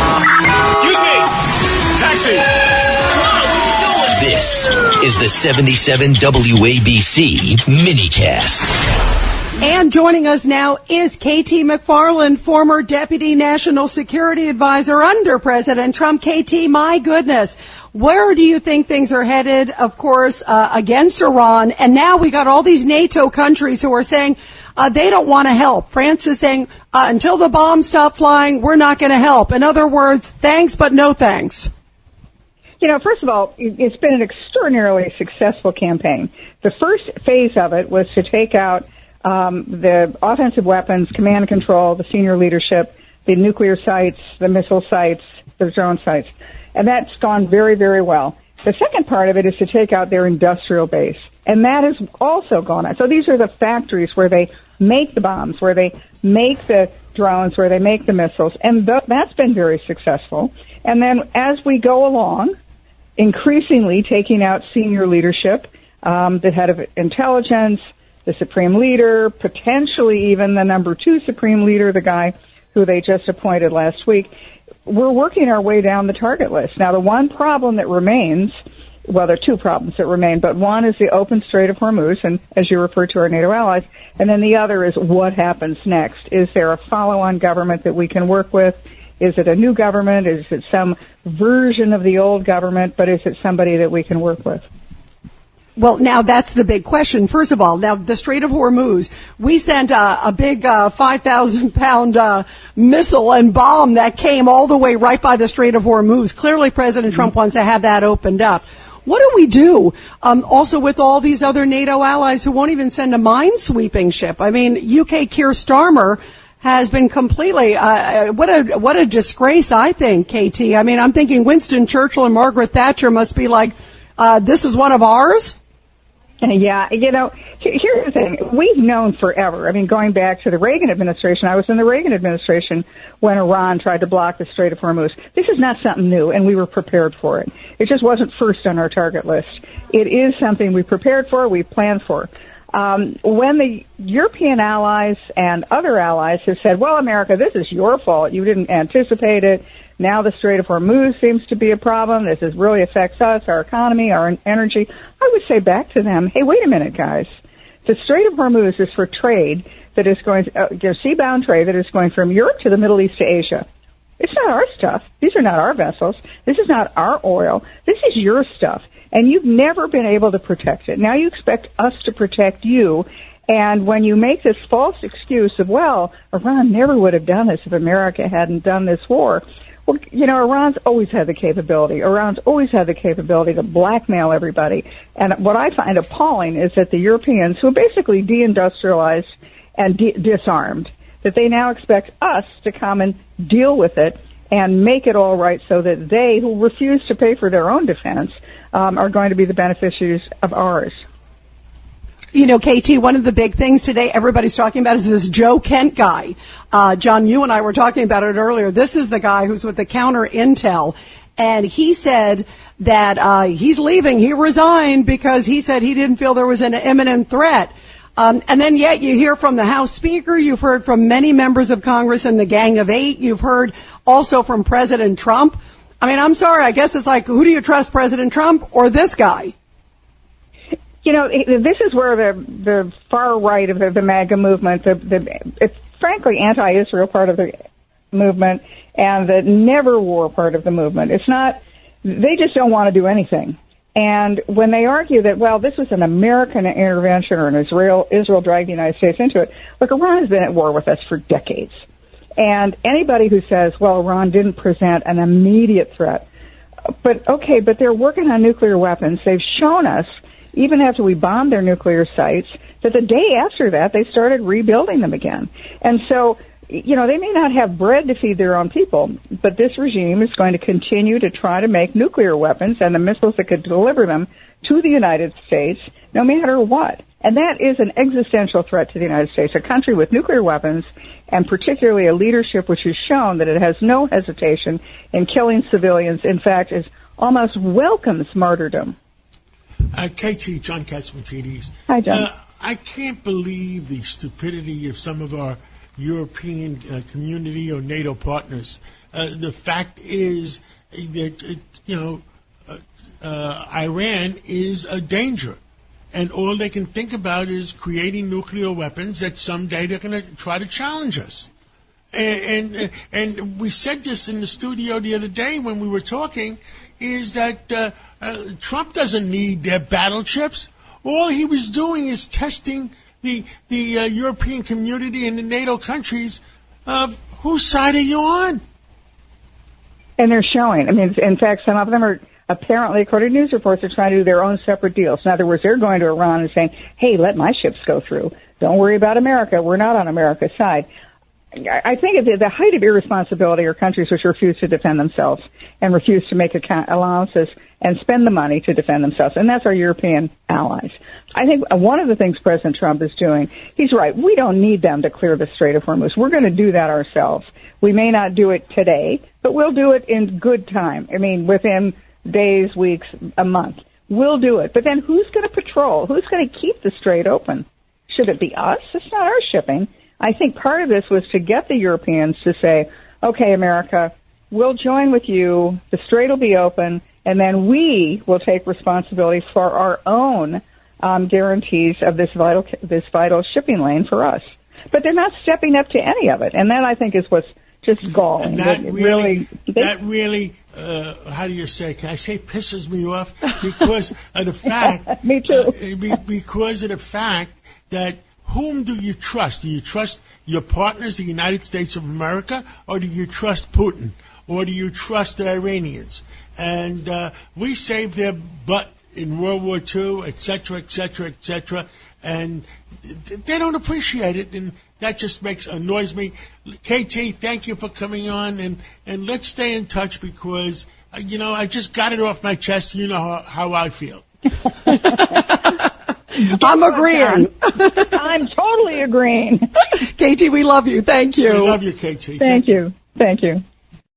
Excuse me! Taxi! This is the 77 WABC minicast. And joining us now is KT McFarland, former Deputy National Security Advisor under President Trump. KT, my goodness, where do you think things are headed, of course, against Iran? And now we got all these NATO countries who are saying they don't want to help. France is saying until the bombs stop flying, we're not going to help. In other words, thanks, but no thanks. You know, first of all, it's been an extraordinarily successful campaign. The first phase of it was to take out the offensive weapons, command and control, the senior leadership, the nuclear sites, the missile sites, the drone sites. And that's gone very, very well. The second part of it is to take out their industrial base. And that has also gone on. So these are the factories where they make the bombs, where they make the drones, where they make the missiles. And that's been very successful. And then as we go along, increasingly taking out senior leadership, the head of intelligence, the supreme leader, potentially even the number 2 supreme leader, the guy who they just appointed last week. We're working our way down the target list. Now, the one problem that remains, well, there are 2 problems that remain, but one is the open Strait of Hormuz, and as you refer to our NATO allies, and then the other is what happens next. Is there a follow-on government that we can work with? Is it a new government? Is it some version of the old government? But is it somebody that we can work with? Well, now that's the big question. First of all, now the Strait of Hormuz, we sent a big 5,000-pound missile and bomb that came all the way right by the Strait of Hormuz. Clearly, President Trump wants to have that opened up. What do we do also with all these other NATO allies who won't even send a minesweeping ship? I mean, UK Keir Starmer has been completely what a disgrace, I think, KT. I mean, I'm thinking Winston Churchill and Margaret Thatcher must be like, this is one of ours? Yeah, you know, here's the thing. We've known forever. I mean, going back to the Reagan administration, I was in the Reagan administration when Iran tried to block the Strait of Hormuz. This is not something new, and we were prepared for it. It just wasn't first on our target list. It is something we prepared for, we planned for. When the European allies and other allies have said, well, America, this is your fault. You didn't anticipate it. Now the Strait of Hormuz seems to be a problem. This really affects us, our economy, our energy. I would say back to them, hey, wait a minute, guys. The Strait of Hormuz is for trade that is going to, seabound trade that is going from Europe to the Middle East to Asia. It's not our stuff. These are not our vessels. This is not our oil. This is your stuff. And you've never been able to protect it. Now you expect us to protect you. And when you make this false excuse of, well, Iran never would have done this if America hadn't done this war. Well, you know, Iran's always had the capability. Iran's always had the capability to blackmail everybody. And what I find appalling is that the Europeans, who are basically deindustrialized and disarmed, that they now expect us to come and deal with it and make it all right so that they, who refuse to pay for their own defense, are going to be the beneficiaries of ours. You know, KT, one of the big things today everybody's talking about is this Joe Kent guy. John, you and I were talking about it earlier. This is the guy who's with the counter intel. And he said that he's leaving. He resigned because he said he didn't feel there was an imminent threat. And then yet you hear from the House Speaker. You've heard from many members of Congress in the Gang of Eight. You've heard also from President Trump. I mean, I'm sorry. I guess it's like, who do you trust, President Trump or this guy? You know, this is where the far right of the MAGA movement, it's frankly anti-Israel part of the movement and the never war part of the movement. It's not, they just don't want to do anything. And when they argue that, well, this was an American intervention or an Israel dragged the United States into it, look, Iran has been at war with us for decades. And anybody who says, well, Iran didn't present an immediate threat, but they're working on nuclear weapons. They've shown us, even after we bombed their nuclear sites, that the day after that, they started rebuilding them again. And so, you know, they may not have bread to feed their own people, but this regime is going to continue to try to make nuclear weapons and the missiles that could deliver them to the United States, no matter what. And that is an existential threat to the United States, a country with nuclear weapons, and particularly a leadership which has shown that it has no hesitation in killing civilians. In fact, it almost welcomes martyrdom. KT, John Catsimatidis. Hi, John. I can't believe the stupidity of some of our European community or NATO partners. the fact is that, Iran is a danger. And all they can think about is creating nuclear weapons that someday they're going to try to challenge us. And we said this in the studio the other day when we were talking, is that Trump doesn't need their battleships. All he was doing is testing the European community and the NATO countries of whose side are you on? And they're showing. I mean, in fact, some of them are apparently, according to news reports, are trying to do their own separate deals. In other words, they're going to Iran and saying, hey, let my ships go through. Don't worry about America. We're not on America's side. I think at the height of irresponsibility are countries which refuse to defend themselves and refuse to make allowances and spend the money to defend themselves. And that's our European allies. I think one of the things President Trump is doing, he's right. We don't need them to clear the Strait of Hormuz. We're going to do that ourselves. We may not do it today, but we'll do it in good time. I mean, within days, weeks, a month. We'll do it. But then who's going to patrol? Who's going to keep the strait open? Should it be us? It's not our shipping. I think part of this was to get the Europeans to say, okay, America, we'll join with you. The strait will be open, and then we will take responsibility for our own guarantees of this vital shipping lane for us. But they're not stepping up to any of it, and that I think is what's just galling. And that really, how do you say? Can I say pisses me off? Because of the fact. Me too. Because of the fact that whom do you trust? Do you trust your partners, the United States of America, or do you trust Putin, or do you trust the Iranians? And we saved their butt in World War II, et cetera, et cetera, et cetera, and they don't appreciate it, and that just annoys me. KT, thank you for coming on, and let's stay in touch because, I just got it off my chest. You know how I feel. I'm agreeing. I'm totally agreeing. KT, we love you. Thank you. We love you, KT. Thank you. Thank you.